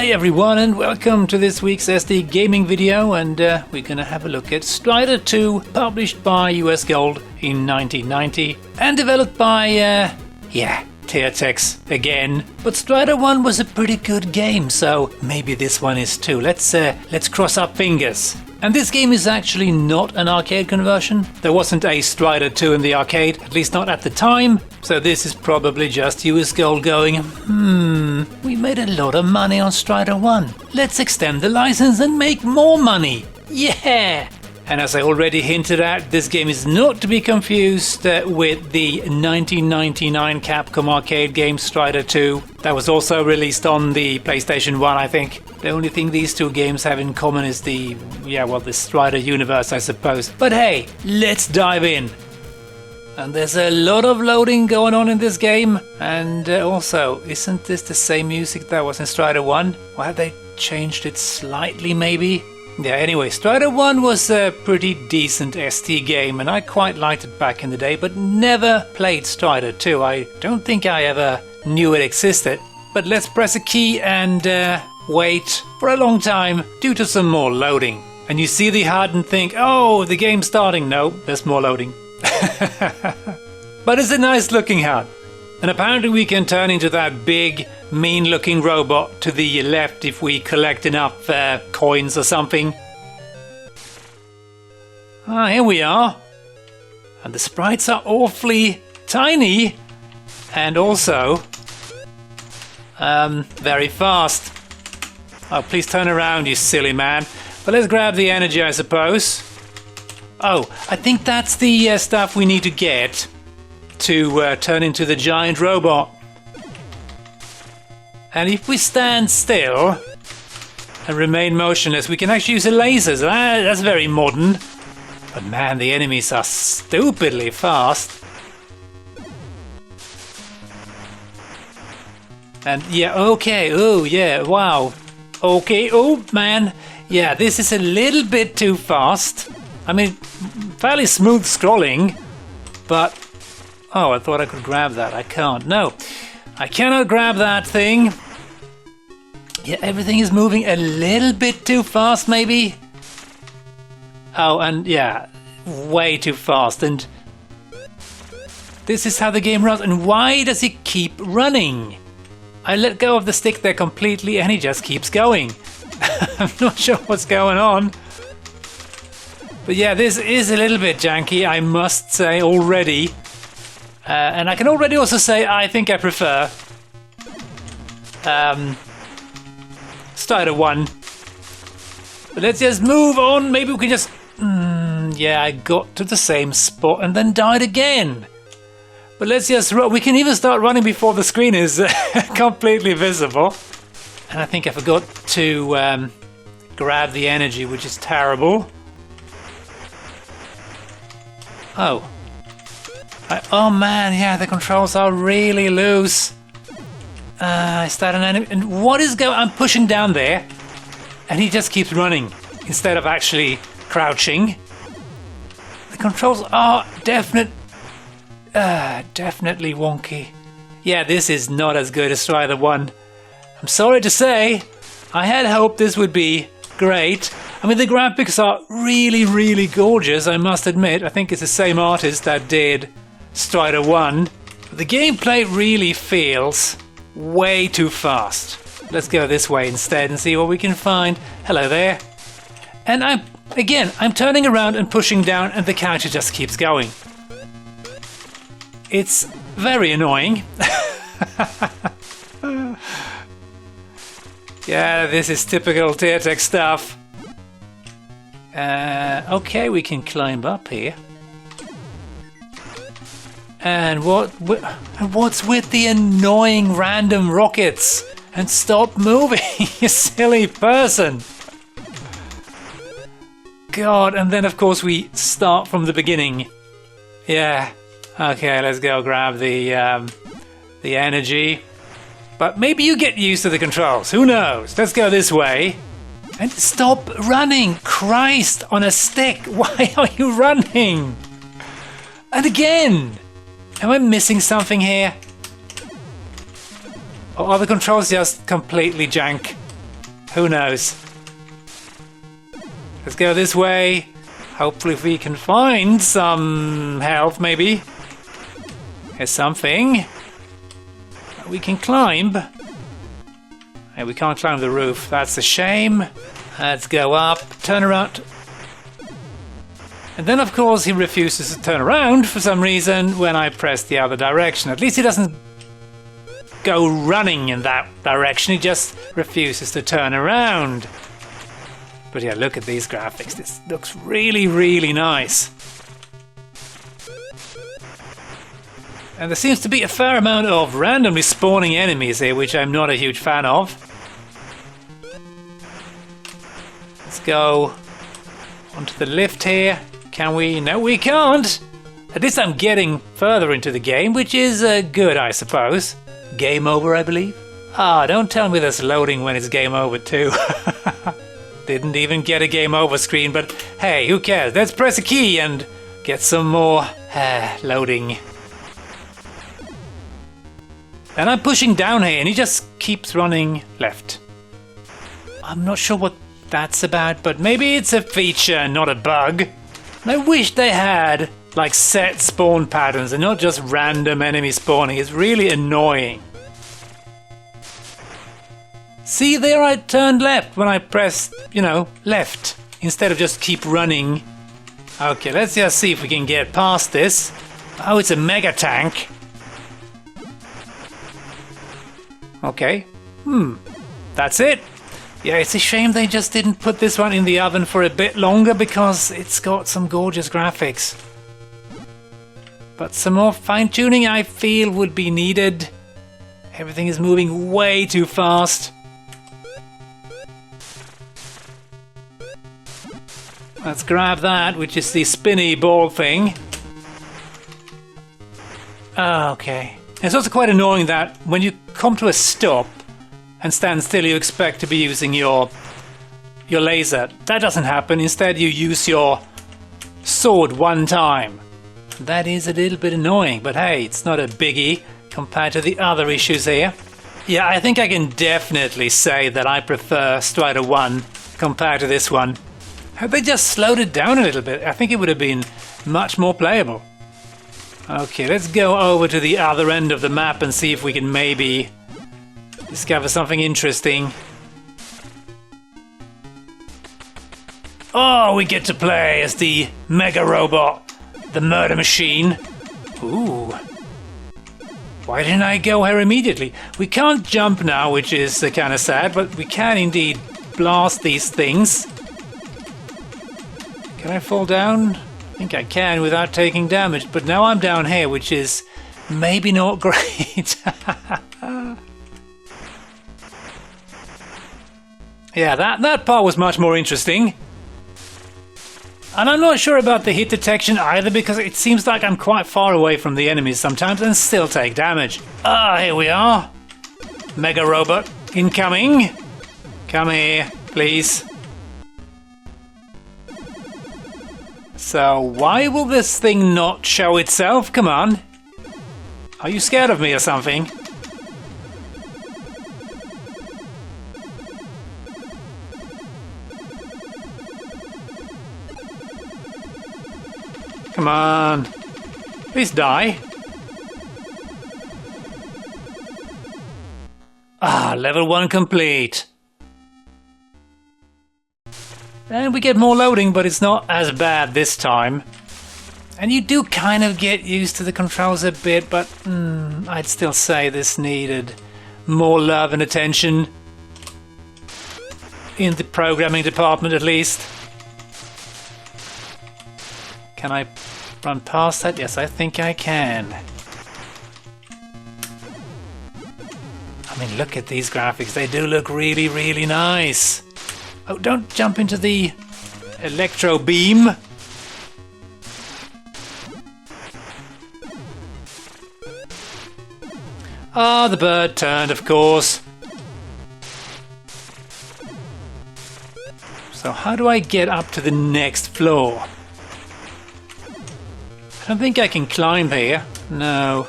Hi everyone and welcome to this week's SD gaming video, and we're gonna have a look at Strider 2, published by US Gold in 1990 and developed by, Teartex again. But Strider 1 was a pretty good game, so maybe this one is too. Let's cross our fingers. And this game is actually not an arcade conversion. There wasn't a Strider 2 in the arcade, at least not at the time, so this is probably just US Gold going, we made a lot of money on Strider 1. Let's extend the license and make more money. Yeah! And as I already hinted at, this game is not to be confused with the 1999 Capcom arcade game Strider 2. That was also released on the PlayStation 1, I think. The only thing these two games have in common is the Strider universe, I suppose. But hey, let's dive in. And there's a lot of loading going on in this game. And also, isn't this the same music that was in Strider 1? Or have they changed it slightly, maybe? Yeah, anyway, Strider 1 was a pretty decent ST game, and I quite liked it back in the day, but never played Strider 2. I don't think I ever knew it existed. But let's press a key and wait for a long time due to some more loading. And you see the HUD and think, oh, the game's starting. No, there's more loading. But it's a nice looking HUD. And apparently we can turn into that big, mean-looking robot to the left if we collect enough coins or something. Ah, here we are. And the sprites are awfully tiny. And also very fast. Oh, please turn around, you silly man. But let's grab the energy, I suppose. Oh, I think that's the stuff we need to get to turn into the giant robot. And if we stand still and remain motionless, we can actually use the lasers. That's very modern. But man, the enemies are stupidly fast. And yeah, okay, oh yeah, wow. Okay, oh man, yeah, this is a little bit too fast. I mean, fairly smooth scrolling, but oh, I thought I could grab that. I can't. No, I cannot grab that thing. Yeah, everything is moving a little bit too fast, maybe. Oh, and yeah, way too fast. And this is how the game runs. And why does he keep running? I let go of the stick there completely and he just keeps going. I'm not sure what's going on. But yeah, this is a little bit janky, I must say already. And I can already also say I think I prefer Strider 1. But let's just move on. Maybe we can just... yeah, I got to the same spot and then died again. But let's just... We can even start running before the screen is completely visible. And I think I forgot to grab the energy, which is terrible. Oh. Oh man, yeah, the controls are really loose. Is that an enemy? And what is going... I'm pushing down there. And he just keeps running instead of actually crouching. The controls are definitely wonky. Yeah, this is not as good as Strider 1. I'm sorry to say, I had hoped this would be great. I mean, the graphics are really, really gorgeous, I must admit. I think it's the same artist that did Strider 1. But the gameplay really feels way too fast. Let's go this way instead and see what we can find. Hello there. And I'm turning around and pushing down and the character just keeps going. It's very annoying. Yeah, this is typical Teartex stuff. Okay, we can climb up here. And what's with the annoying random rockets? And stop moving, you silly person. God, and then of course we start from the beginning. Yeah. Okay, let's go grab the energy. But maybe you get used to the controls. Who knows? Let's go this way. And stop running! Christ, on a stick! Why are you running? And again! Am I missing something here? Or are the controls just completely jank? Who knows? Let's go this way. Hopefully we can find some health, maybe. Here's something. We can climb. And we can't climb the roof. That's a shame. Let's go up. Turn around. And then, of course, he refuses to turn around for some reason when I press the other direction. At least he doesn't go running in that direction. He just refuses to turn around. But yeah, look at these graphics. This looks really, really nice. And there seems to be a fair amount of randomly spawning enemies here, which I'm not a huge fan of. Let's go onto the lift here. Can we? No, we can't. At least I'm getting further into the game, which is good, I suppose. Game over, I believe. Ah, don't tell me there's loading when it's game over too. Didn't even get a game over screen, but hey, who cares? Let's press a key and get some more loading. And I'm pushing down here and he just keeps running left. I'm not sure what that's about, but maybe it's a feature, not a bug. I wish they had like set spawn patterns and not just random enemy spawning. It's really annoying. See, there I turned left when I pressed, left, instead of just keep running. Okay, let's just see if we can get past this. Oh, it's a mega tank. Okay. That's it. Yeah, it's a shame they just didn't put this one in the oven for a bit longer because it's got some gorgeous graphics. But some more fine-tuning I feel would be needed. Everything is moving way too fast. Let's grab that, which is the spinny ball thing. Okay. It's also quite annoying that when you come to a stop and stand still, you expect to be using your laser. That doesn't happen. Instead, you use your sword one time. That is a little bit annoying, but hey, it's not a biggie compared to the other issues here. Yeah, I think I can definitely say that I prefer Strider 1 compared to this one. Had they just slowed it down a little bit, I think it would have been much more playable. Okay, let's go over to the other end of the map and see if we can maybe discover something interesting. Oh, we get to play as the Mega Robot, the Murder Machine. Ooh. Why didn't I go here immediately? We can't jump now, which is kind of sad, but we can indeed blast these things. Can I fall down? I think I can without taking damage, but now I'm down here, which is maybe not great. Yeah, that part was much more interesting. And I'm not sure about the hit detection either, because it seems like I'm quite far away from the enemies sometimes and still take damage. Ah, here we are. Mega Robot incoming. Come here, please. So, why will this thing not show itself? Come on. Are you scared of me or something? Come on. Please die. Ah, level 1 complete. And we get more loading, but it's not as bad this time. And you do kind of get used to the controls a bit, but I'd still say this needed more love and attention. In the programming department, at least. Can I run past that? Yes, I think I can. I mean, look at these graphics. They do look really, really nice. Oh, don't jump into the electro beam. Ah, the bird turned, of course. So how do I get up to the next floor? I don't think I can climb here. No.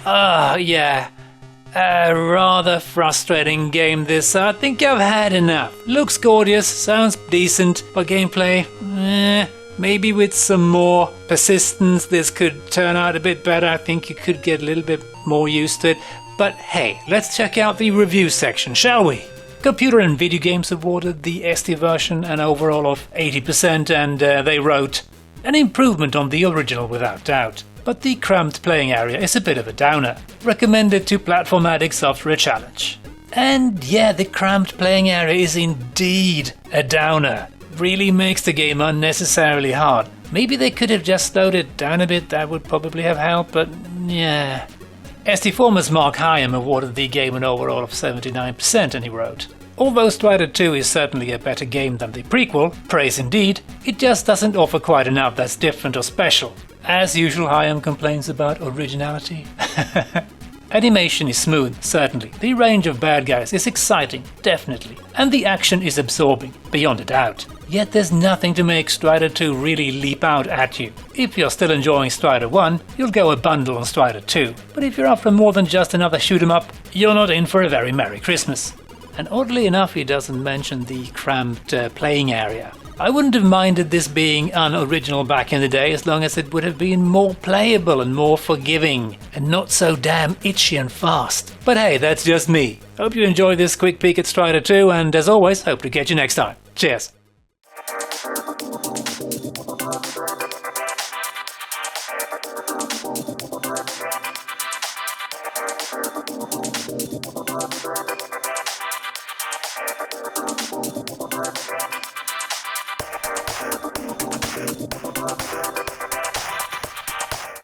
Ah, yeah. A rather frustrating game this. I think I've had enough. Looks gorgeous, sounds decent, but gameplay, maybe with some more persistence this could turn out a bit better. I think you could get a little bit more used to it. But hey, let's check out the review section, shall we? Computer and Video Games awarded the ST version an overall of 80%, and they wrote, an improvement on the original without doubt, but the cramped playing area is a bit of a downer. Recommended to platform addicts after a challenge. And yeah, the cramped playing area is indeed a downer. Really makes the game unnecessarily hard. Maybe they could have just slowed it down a bit, that would probably have helped, but yeah. ST Former's Mark Hyam awarded the game an overall of 79%, and he wrote, although Strider 2 is certainly a better game than the prequel, praise indeed, it just doesn't offer quite enough that's different or special. As usual, Hyam complains about originality. Animation is smooth, certainly. The range of bad guys is exciting, definitely. And the action is absorbing, beyond a doubt. Yet there's nothing to make Strider 2 really leap out at you. If you're still enjoying Strider 1, you'll go a bundle on Strider 2. But if you're after more than just another shoot 'em up, you're not in for a very Merry Christmas. And oddly enough, he doesn't mention the cramped playing area. I wouldn't have minded this being unoriginal back in the day as long as it would have been more playable and more forgiving, and not so damn itchy and fast. But hey, that's just me. Hope you enjoyed this quick peek at Strider 2, and as always, hope to catch you next time. Cheers!